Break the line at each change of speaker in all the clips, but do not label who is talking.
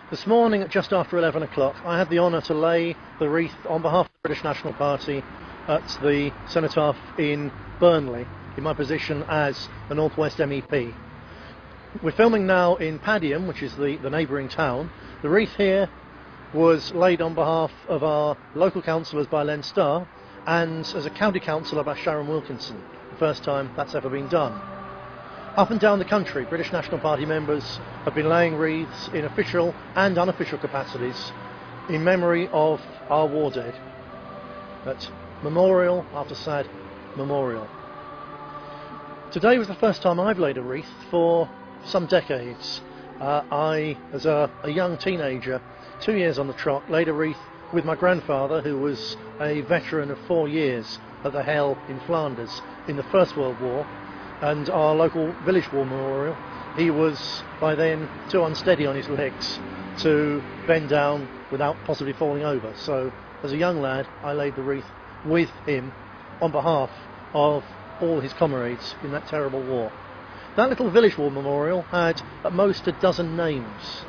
This morning at just after 11 o'clock I had the honour to lay the wreath on behalf of the British National Party at the cenotaph in Burnley in my position as a North West MEP. We're filming now in Padiham, which is the neighbouring town. The wreath here was laid on behalf of our local councillors by Len Starr and as a county councillor by Sharon Wilkinson, the first time that's ever been done. Up and down the country, British National Party members have been laying wreaths in official and unofficial capacities in memory of our war dead. At memorial after sad memorial. Today was the first time I've laid a wreath for some decades. I, as a young teenager, 2 years on the trot, laid a wreath with my grandfather, who was a veteran of 4 years at the Hell in Flanders in the First World War, and our local village war memorial. He was by then too unsteady on his legs to bend down without possibly falling over. So as a young lad I laid the wreath with him on behalf of all his comrades in that terrible war. That little village war memorial had at most a dozen names,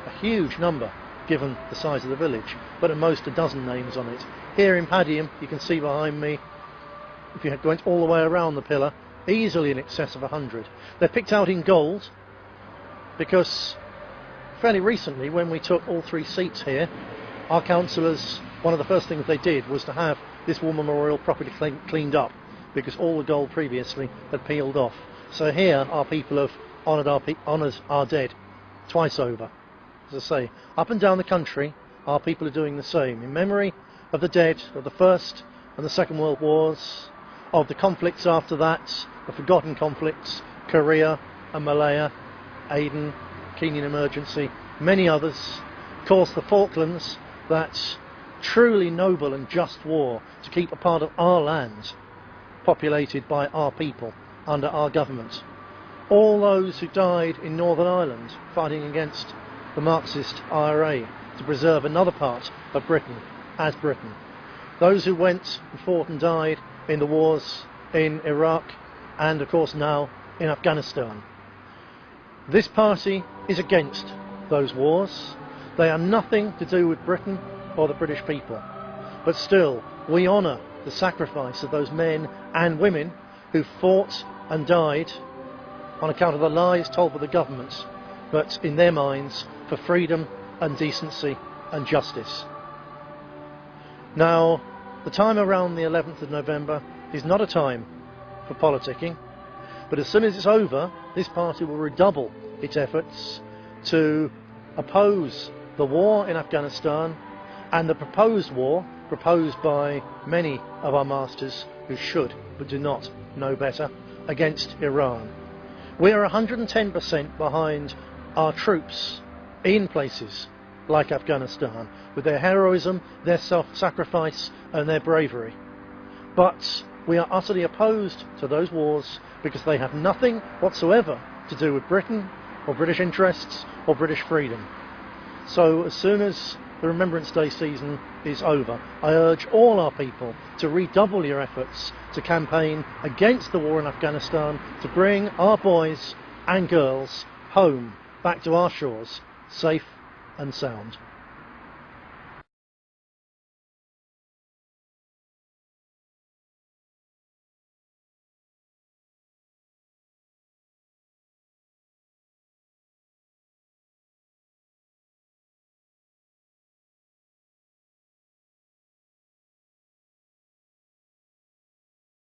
a huge number given the size of the village, but at most a dozen names on it. Here in Padiham you can see behind me, if you went all the way around the pillar, easily in excess of 100. They're picked out in gold because fairly recently, when we took all 3 seats here, our councillors, one of the first things they did was to have this war memorial properly cleaned up, because all the gold previously had peeled off. So here our people have honoured our dead twice over. As I say, up and down the country our people are doing the same in memory of the dead of the First and the Second World Wars, of the conflicts after that, the forgotten conflicts, Korea and Malaya, Aden, Kenyan emergency, many others. Of course the Falklands, that truly noble and just war to keep a part of our land populated by our people under our government. All those who died in Northern Ireland fighting against the Marxist IRA to preserve another part of Britain as Britain. Those who went and fought and died in the wars in Iraq and of course now in Afghanistan. This party is against those wars. They are nothing to do with Britain or the British people. But still, we honour the sacrifice of those men and women who fought and died on account of the lies told by the government, but in their minds for freedom and decency and justice. Now, the time around the 11th of November is not a time for politicking, but as soon as it's over, this party will redouble its efforts to oppose the war in Afghanistan and the proposed war proposed by many of our masters who should but do not know better against Iran. We are 110% behind our troops in places like Afghanistan with their heroism, their self-sacrifice and their bravery. But we are utterly opposed to those wars because they have nothing whatsoever to do with Britain or British interests or British freedom. So as soon as the Remembrance Day season is over, I urge all our people to redouble your efforts to campaign against the war in Afghanistan, to bring our boys and girls home, back to our shores, safe and sound.